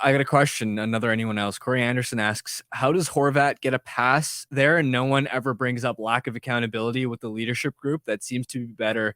I got a question. Another anyone else. Corey Anderson asks, how does Horvat get a pass there and no one ever brings up lack of accountability with the leadership group that seems to be better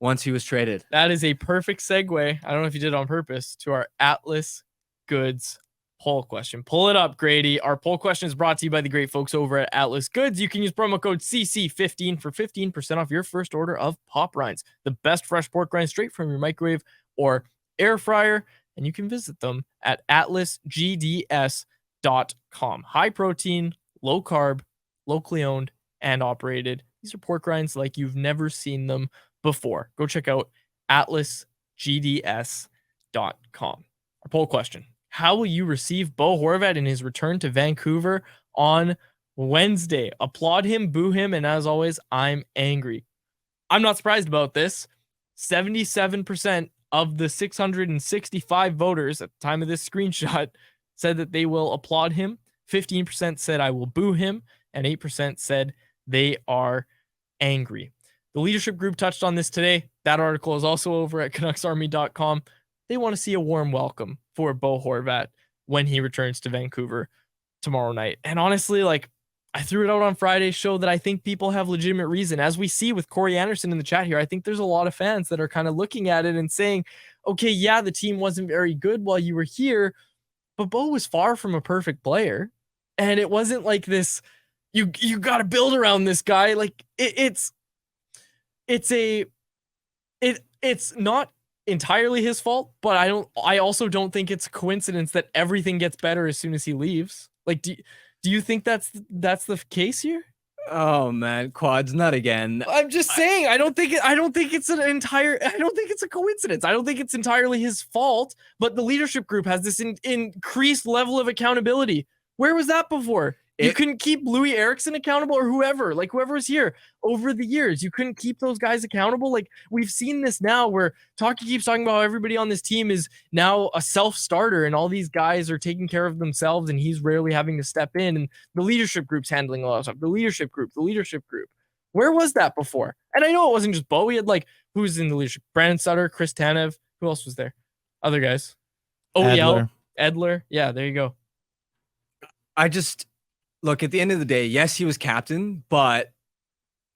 once he was traded? That is a perfect segue. I don't know if you did it on purpose to our Atlas Goods poll question. Pull it up, Grady. Our poll question is brought to you by the great folks over at Atlas Goods. You can use promo code CC15 for 15% off your first order of pop rinds, the best fresh pork rinds straight from your microwave or air fryer. And you can visit them at atlasgds.com. High protein, low carb, locally owned and operated. These are pork rinds like you've never seen them before. Go check out atlasgds.com. Our poll question: how will you receive Bo Horvat in his return to Vancouver on Wednesday? Applaud him, boo him, and as always, I'm angry. I'm not surprised about this. 77% of the 665 voters at the time of this screenshot said that they will applaud him. 15% said I will boo him, and 8% said they are angry. The leadership group touched on this today. That article is also over at CanucksArmy.com. They want to see a warm welcome for Bo Horvat when he returns to Vancouver tomorrow night. And honestly, like, I threw it out on Friday's show that I think people have legitimate reason. As we see with Corey Anderson in the chat here, I think there's a lot of fans that are kind of looking at it and saying, okay, yeah, the team wasn't very good while you were here, but Bo was far from a perfect player. And it wasn't like this, you got to build around this guy. Like it's not entirely his fault, but I also don't think it's a coincidence that everything gets better as soon as he leaves. Like, do you think that's the case here? Oh man, Quads, not again. I'm just saying, I don't think it's a coincidence. I don't think it's entirely his fault, but the leadership group has this increased level of accountability. Where was that before? You couldn't keep Louis Eriksson accountable or whoever was here over the years. You couldn't keep those guys accountable. Like, we've seen this now where Talkie keeps talking about how everybody on this team is now a self-starter and all these guys are taking care of themselves and he's rarely having to step in and the leadership group's handling a lot of stuff. The leadership group. Where was that before? And I know it wasn't just Bo. We had who was in the leadership? Brandon Sutter, Chris Tanev. Who else was there? Other guys. Edler. Yeah, there you go. Look, at the end of the day, yes, he was captain, but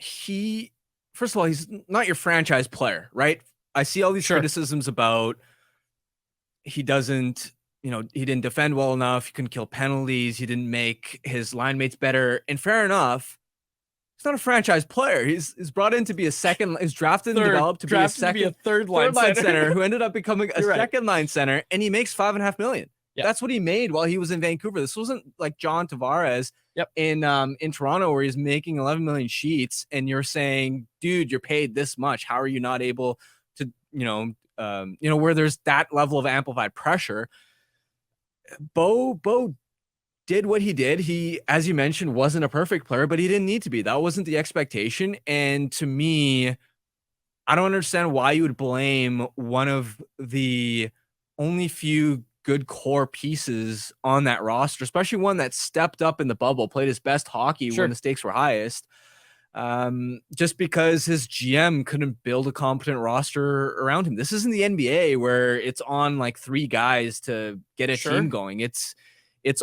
first of all, he's not your franchise player, right? I see all these criticisms about he didn't defend well enough. He couldn't kill penalties. He didn't make his line mates better. And fair enough, he's not a franchise player. He's brought in to be he's drafted and developed to be a third line center who ended up becoming a second line center, and he makes $5.5 million. Yeah. That's what he made while he was in Vancouver. This wasn't like John Tavares in Toronto where he's making 11 million sheets and you're saying, dude, you're paid this much. How are you not able to, where there's that level of amplified pressure? Bo did what he did. He, as you mentioned, wasn't a perfect player, but he didn't need to be. That wasn't the expectation. And to me, I don't understand why you would blame one of the only few good core pieces on that roster, especially one that stepped up in the bubble, played his best hockey when the stakes were highest, just because his GM couldn't build a competent roster around him. This isn't the NBA where it's on like three guys to get a team going. It's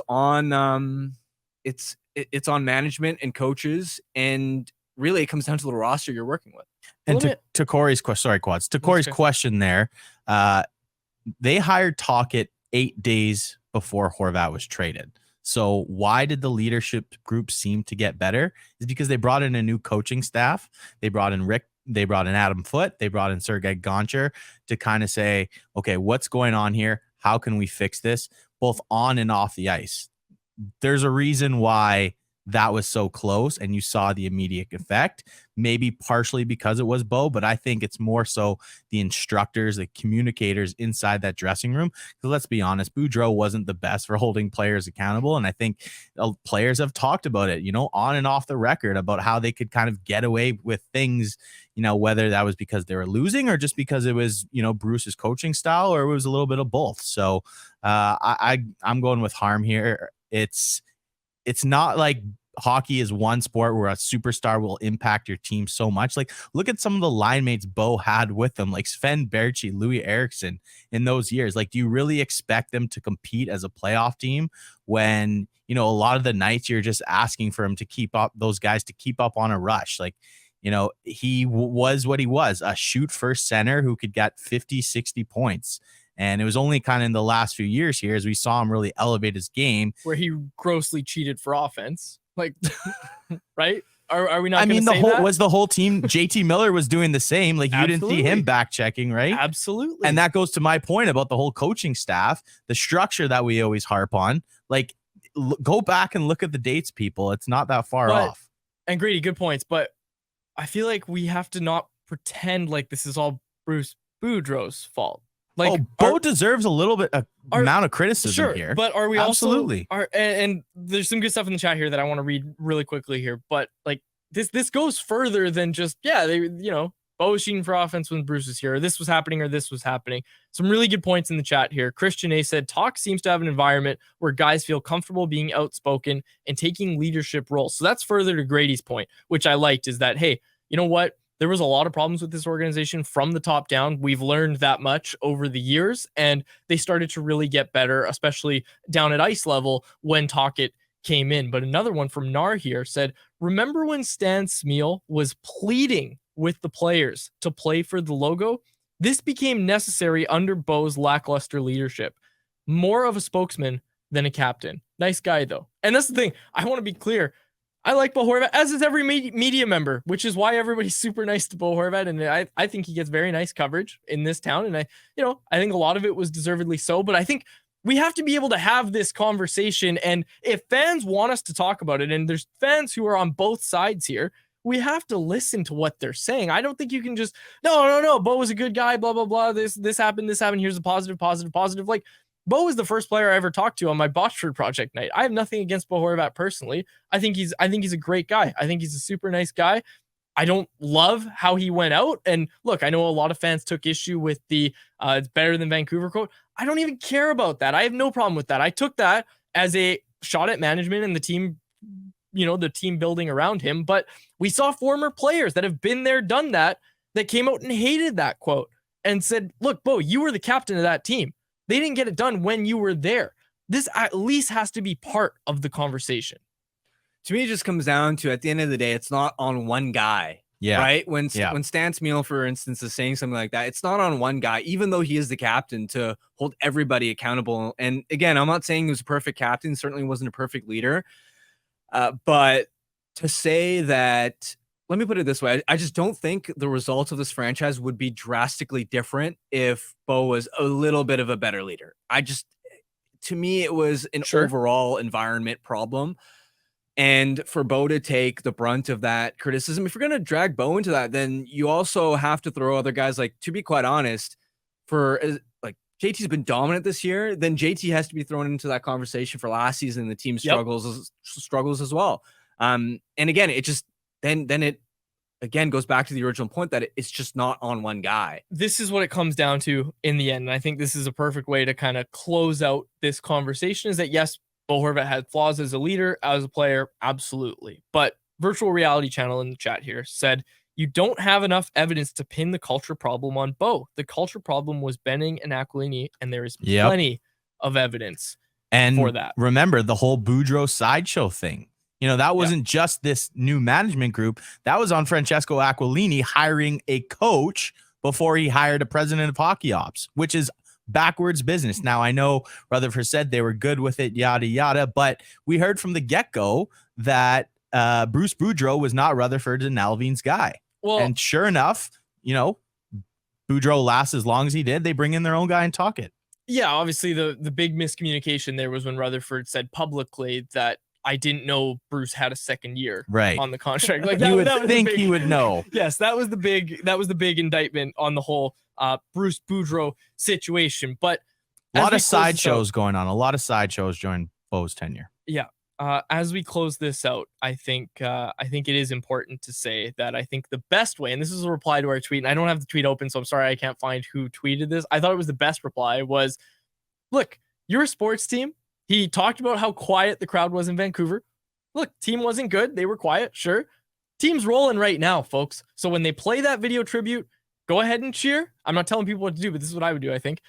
on management and coaches, and really it comes down to the roster you're working with. And to Corey's question, sorry, Quads, to Corey's question there, they hired Talkett 8 days before Horvat was traded. So why did the leadership group seem to get better? Is because they brought in a new coaching staff. They brought in Adam Foote. They brought in Sergei Gonchar to kind of say, okay, what's going on here? How can we fix this? Both on and off the ice. There's a reason why that was so close and you saw the immediate effect, maybe partially because it was Bo, but I think it's more so the instructors, the communicators inside that dressing room. Because let's be honest, Boudreau wasn't the best for holding players accountable. And I think players have talked about it, on and off the record about how they could kind of get away with things, whether that was because they were losing or just because it was, Bruce's coaching style, or it was a little bit of both. So I'm going with Harm here. It's not like hockey is one sport where a superstar will impact your team so much. Like, look at some of the line mates Bo had with them, like Sven Berchi, Louis Eriksson in those years. Like, do you really expect them to compete as a playoff team when, you know, a lot of the nights you're just asking for him to keep up, those guys to keep up on a rush? Like, you know, he was what he was, a shoot first center who could get 50, 60 points. And it was only kind of in the last few years here as we saw him really elevate his game, where he grossly cheated for offense. Like, right? Are we not? I mean, the whole team. JT Miller was doing the same. Like, you didn't see him back checking, right? Absolutely. And that goes to my point about the whole coaching staff, the structure that we always harp on. Like, go back and look at the dates, people. It's not that far off. And Grady, good points. But I feel like we have to not pretend like this is all Bruce Boudreau's fault. Like, Bo deserves a little bit amount of criticism here. But are we absolutely also and there's some good stuff in the chat here that I want to read really quickly here. But like this goes further than just Bo was shooting for offense when Bruce was here, or this was happening, or this was happening. Some really good points in the chat here. Christian A said, talk seems to have an environment where guys feel comfortable being outspoken and taking leadership roles. So that's further to Grady's point, which I liked, is that, hey, you know what? There was a lot of problems with this organization from the top down. We've learned that much over the years, and they started to really get better, especially down at ice level when Tocchet came in. But another one from Nar here said, remember when Stan Smeel was pleading with the players to play for the logo? This became necessary under Bo's lackluster leadership. More of a spokesman than a captain. Nice guy, though. And that's the thing. I want to be clear. I like Bo Horvat, as is every media member, which is why everybody's super nice to Bo Horvat. And I think he gets very nice coverage in this town. And I think a lot of it was deservedly so. But I think we have to be able to have this conversation. And if fans want us to talk about it, and there's fans who are on both sides here, we have to listen to what they're saying. I don't think you can just, no, Bo was a good guy, blah, blah, blah. This happened. Here's a positive. Like, Bo was the first player I ever talked to on my Botchford project night. I have nothing against Bo Horvat personally. I think he's a great guy. I think he's a super nice guy. I don't love how he went out. And look, I know a lot of fans took issue with the it's better than Vancouver quote. I don't even care about that. I have no problem with that. I took that as a shot at management and the team, the team building around him. But we saw former players that have been there, done that came out and hated that quote and said, look, Bo, you were the captain of that team. They didn't get it done when you were there. This at least has to be part of the conversation. To me, it just comes down to, at the end of the day, it's not on one guy. Yeah. Right. When Stan Smeel, for instance, is saying something like that, it's not on one guy, even though he is the captain, to hold everybody accountable. And again, I'm not saying he was a perfect captain, certainly wasn't a perfect leader. But to say that, let me put it this way. I just don't think the results of this franchise would be drastically different if Bo was a little bit of a better leader. To me, it was an overall environment problem. And for Bo to take the brunt of that criticism, if you're going to drag Bo into that, then you also have to throw other guys, like, to be quite honest, JT's been dominant this year, then JT has to be thrown into that conversation for last season. The team struggles as well. And again, it just, then it again goes back to the original point that it's just not on one guy. This is what it comes down to in the end. And I think this is a perfect way to kind of close out this conversation, is that yes, Bo Horvat had flaws as a leader, as a player, absolutely. But Virtual Reality Channel in the chat here said, you don't have enough evidence to pin the culture problem on Bo. The culture problem was Benning and Aquilini, and there is plenty of evidence for that. Remember the whole Boudreau sideshow thing. That wasn't just this new management group. That was on Francesco Aquilini hiring a coach before he hired a president of hockey ops, which is backwards business. Now, I know Rutherford said they were good with it, yada, yada, but we heard from the get-go that Bruce Boudreau was not Rutherford and Alvin's guy. Well, and sure enough, Boudreau lasts as long as he did. They bring in their own guy and talk it. Yeah, obviously the big miscommunication there was when Rutherford said publicly that I didn't know Bruce had a second year on the contract. Like, you would think he would know. Yes, that was the big indictment on the whole Bruce Boudreau situation. But a lot of sideshows going on. A lot of sideshows during Bo's tenure. Yeah. As we close this out, I think it is important to say that I think the best way, and this is a reply to our tweet, and I don't have the tweet open, so I'm sorry I can't find who tweeted this. I thought it was the best reply was, look, you're a sports team. He talked about how quiet the crowd was in Vancouver. Look, team wasn't good. They were quiet. Sure. Team's rolling right now, folks. So when they play that video tribute, go ahead and cheer. I'm not telling people what to do, but this is what I would do, I think.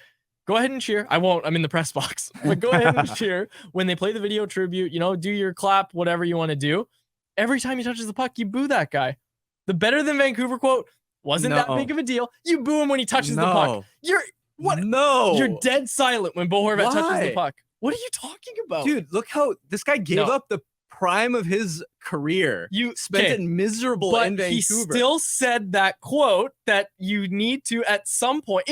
Go ahead and cheer. I won't. I'm in the press box. But go ahead and cheer when they play the video tribute. You know, do your clap, whatever you want to do. Every time he touches the puck, you boo that guy. The better than Vancouver quote wasn't that big of a deal. You boo him when he touches the puck. You're what? No. You're dead silent when Bo Horvat touches the puck. What are you talking about? Dude, look how this guy gave up the prime of his career. You spent it miserable in Vancouver. He still said that quote that you need to at some point.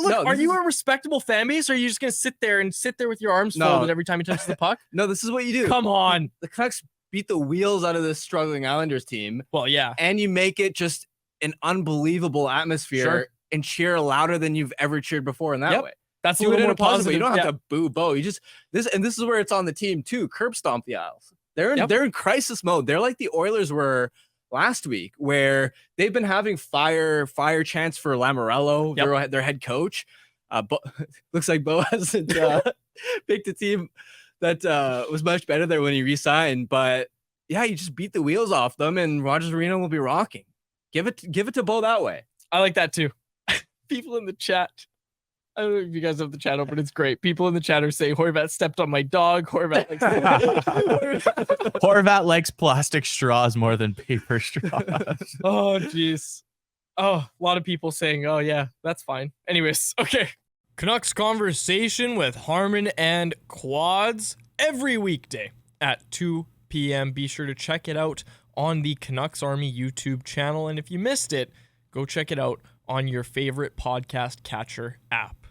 Are you a respectable fan base, or are you just gonna sit there with your arms folded every time he touches the puck? No, this is what you do. Come on. The Canucks beat the wheels out of this struggling Islanders team. Well, yeah. And you make it just an unbelievable atmosphere and cheer louder than you've ever cheered before in that way. That's a little more positive. You don't have to boo Bo. You just this is where it's on the team too. Curb stomp the aisles. They're in crisis mode. They're like the Oilers were last week, where they've been having fire chants for Lamoriello, their head coach. Looks like Bo hasn't picked a team that was much better there when he re-signed. But yeah, you just beat the wheels off them, and Rogers Arena will be rocking. Give it to Bo that way. I like that too. People in the chat. I don't know if you guys have the chat open. It's great. People in the chat are saying Horvat stepped on my dog. Horvat likes plastic straws more than paper straws. Oh, jeez. Oh, a lot of people saying, oh, yeah, that's fine. Anyways, okay. Canucks Conversation with Harmon and Quads every weekday at 2 p.m. Be sure to check it out on the Canucks Army YouTube channel. And if you missed it, go check it out on your favorite podcast catcher app.